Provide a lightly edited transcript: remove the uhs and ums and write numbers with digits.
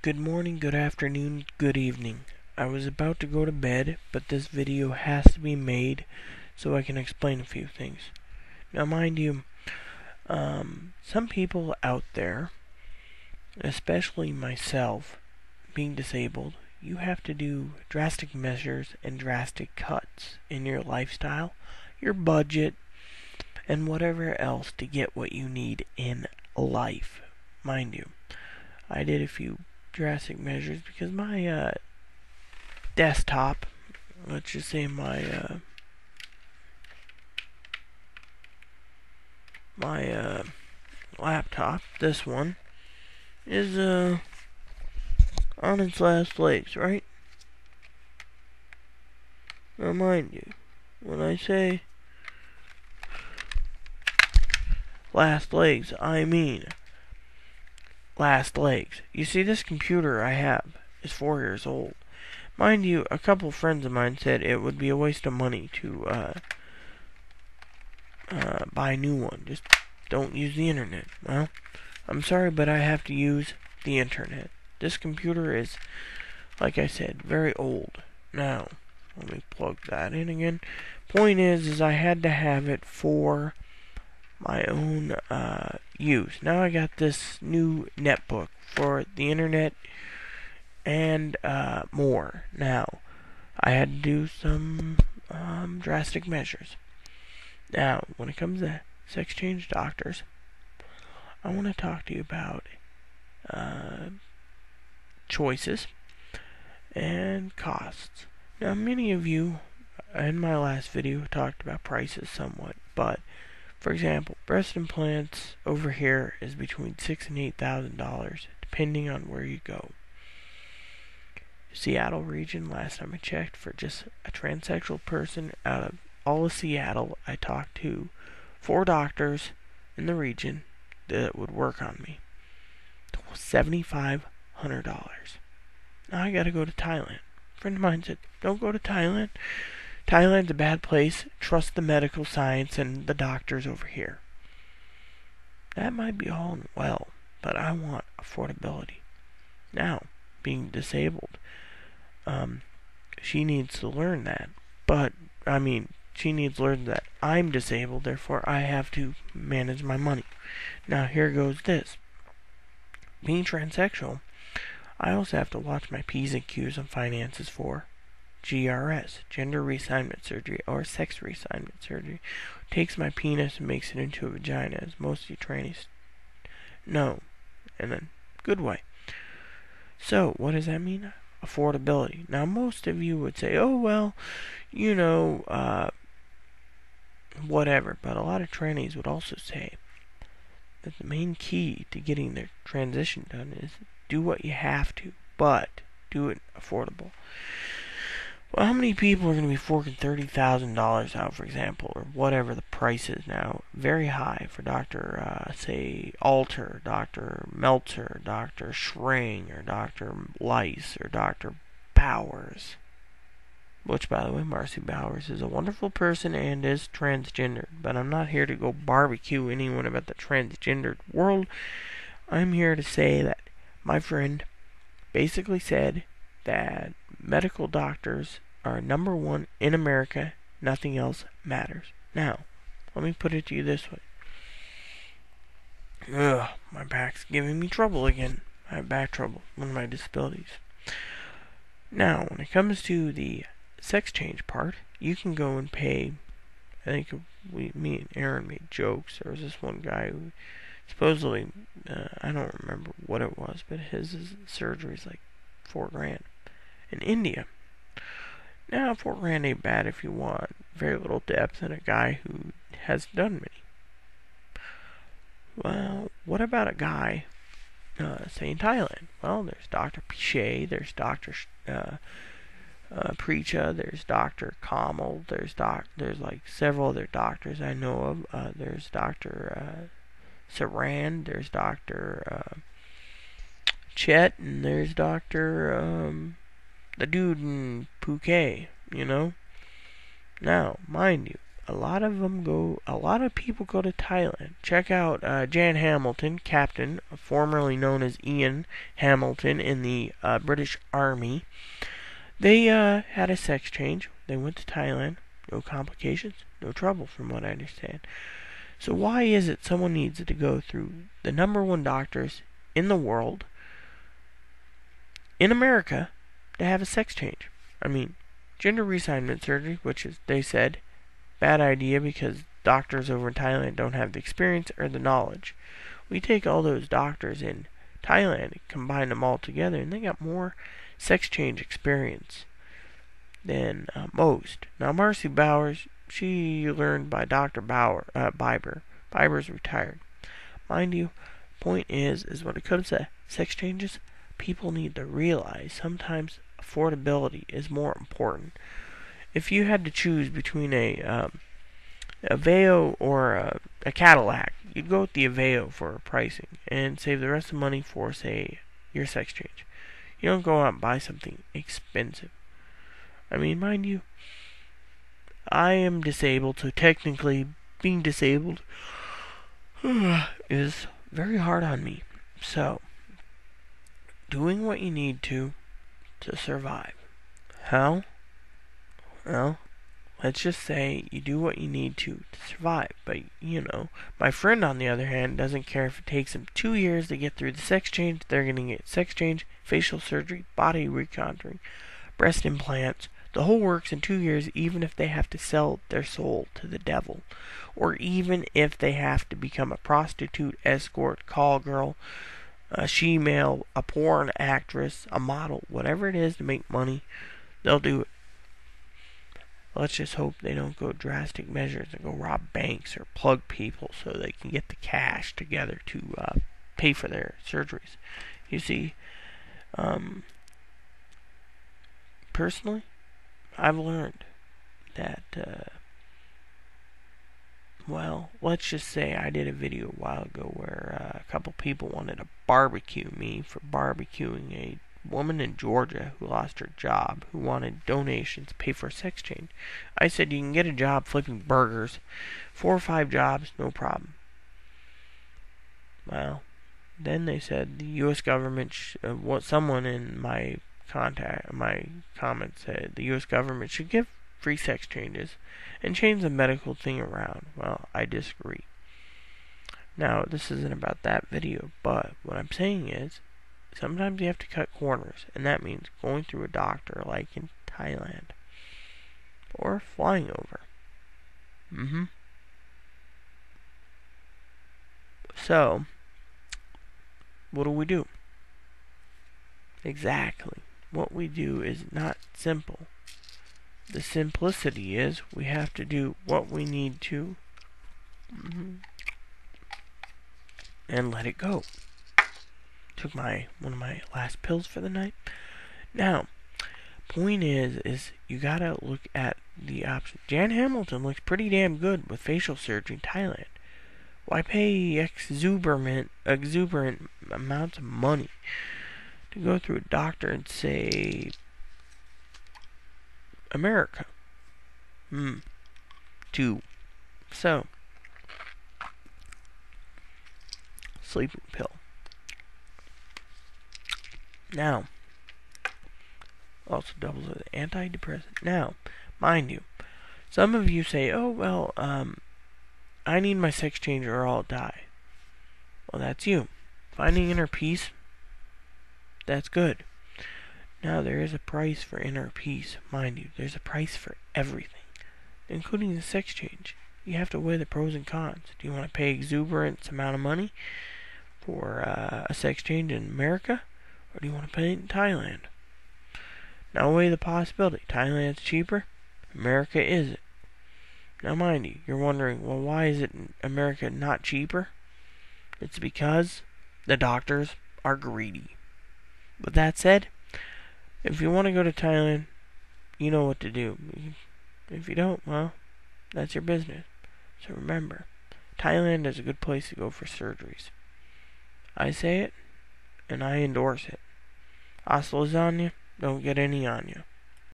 Good morning, good afternoon, good evening. I was about to go to bed, but this video has to be made so I can explain a few things. Now, mind you, some people out there, especially myself, being disabled, you have to do drastic measures and drastic cuts in your lifestyle, your budget, and whatever else to get what you need in life. Mind you, I did a few drastic measures because my desktop, let's just say my laptop, this one, is on its last legs, right? Now mind you, when I say last legs, I mean last legs. You see, this computer I have is 4 years old. Mind you, a couple friends of mine said it would be a waste of money to buy a new one. Just don't use the internet. Well, I'm sorry, but I have to use the internet. This computer is, like I said, very old. Now, let me plug that in again. Point is I had to have it for my own use. Now I got this new netbook for the internet and more. Now, I had to do some drastic measures. Now, when it comes to Sexchange doctors, I want to talk to you about choices and costs. Now, many of you in my last video talked about prices somewhat, but for example, breast implants over here is between $6,000 and $8,000, depending on where you go. Seattle region, last time I checked, for just a transsexual person out of all of Seattle, I talked to 4 doctors in the region that would work on me. $7,500. Now I gotta go to Thailand. A friend of mine said, don't go to Thailand. Thailand's a bad place. Trust the medical science and the doctors over here. That might be all well, but I want affordability. Now, being disabled, she needs to learn that. But, she needs to learn that I'm disabled, therefore I have to manage my money. Now, here goes this. Being transsexual, I also have to watch my P's and Q's on finances for GRS, gender reassignment surgery, or sex reassignment surgery. Takes my penis and makes it into a vagina, as most of you trannies know, in a good way. So, what does that mean? Affordability. Now, most of you would say, oh, well, whatever. But a lot of trannies would also say that the main key to getting their transition done is do what you have to, but do it affordable. Well, how many people are going to be forking $30,000 out, for example, or whatever the price is now? Very high for Dr. Say, Alter, Dr. Meltzer, Dr. Schring, or Dr. Lice, or Dr. Bowers. Which, by the way, Marcy Bowers is a wonderful person and is transgendered. But I'm not here to go barbecue anyone about the transgendered world. I'm here to say that my friend basically said that medical doctors are number one in America. Nothing else matters. Now, let me put it to you this way. My back's giving me trouble again. I have back trouble, one of my disabilities. Now, when it comes to the sex change part, you can go and pay. I think me and Aaron made jokes. There was this one guy who supposedly, I don't remember what it was, but his surgery is like $4,000 in India. Now, $4,000 ain't bad if you want very little depth and a guy who has done many. Well, what about a guy, say in Thailand? Well, there's Dr. Pichet, there's Dr. Precha, there's Dr. Kamal, there's like several other doctors I know of. There's Dr. Saran, there's Dr. Chet, and there's Dr. The dude in Phuket, Now, mind you, A lot of people go to Thailand. Check out Jan Hamilton, captain, formerly known as Ian Hamilton in the British Army. They had a sex change. They went to Thailand. No complications, no trouble, from what I understand. So why is it someone needs to go through the number one doctors in the world, in America, to have a sex change? I mean, gender reassignment surgery, which is, they said, bad idea because doctors over in Thailand don't have the experience or the knowledge. We take all those doctors in Thailand and combine them all together, and they got more sex change experience than most. Now, Marcy Bowers, she learned by Dr. Biber. Biber's retired. Mind you, point is when it comes to sex changes, people need to realize sometimes affordability is more important. If you had to choose between a Aveo or a Cadillac, you'd go with the Aveo for pricing and save the rest of the money for, say, your sex change. You don't go out and buy something expensive. I mean, mind you, I am disabled, so technically being disabled is very hard on me. So, doing what you need to survive. How? Well, let's just say you do what you need to survive. But, my friend, on the other hand, doesn't care if it takes him 2 years to get through the sex change. They're going to get sex change, facial surgery, body recontouring, breast implants. The whole works in 2 years, even if they have to sell their soul to the devil. Or even if they have to become a prostitute, escort, call girl, a she-male, a porn actress, a model, whatever it is to make money, they'll do it. Let's just hope they don't go drastic measures and go rob banks or plug people so they can get the cash together to pay for their surgeries. You see, personally, I've learned that, let's just say I did a video a while ago where a couple people wanted to barbecue me for barbecuing a woman in Georgia who lost her job, who wanted donations to pay for a sex change. I said, you can get a job flipping burgers, 4 or 5 jobs, no problem. Well, then they said the U.S. government, someone in my comments said the U.S. government should give free sex changes and change the medical thing around. Well, I disagree. Now, this isn't about that video, but what I'm saying is, sometimes you have to cut corners, and that means going through a doctor like in Thailand. Or flying over. So, what do? Exactly. What we do is not simple. The simplicity is we have to do what we need to and let it go. Took one of my last pills for the night. Now, point is you gotta look at the options. Jan Hamilton looks pretty damn good with facial surgery in Thailand. Why pay exuberant amounts of money to go through a doctor and say America? So, sleeping pill. Now, also doubles as an antidepressant. Now, mind you, some of you say, oh, well, I need my sex change or I'll die. Well, that's you. Finding inner peace, that's good. Now, there is a price for inner peace. Mind you, there's a price for everything, including the sex change. You have to weigh the pros and cons. Do you want to pay exuberant amount of money for a sex change in America? Or do you want to pay it in Thailand? Now weigh the possibility. Thailand's cheaper. America isn't. Now mind you, you're wondering, well, why is it in America not cheaper? It's because the doctors are greedy. With that said, if you want to go to Thailand, you know what to do. If you don't, well, that's your business. So remember, Thailand is a good place to go for surgeries. I say it, and I endorse it. Hasta lasagna, don't get any on you.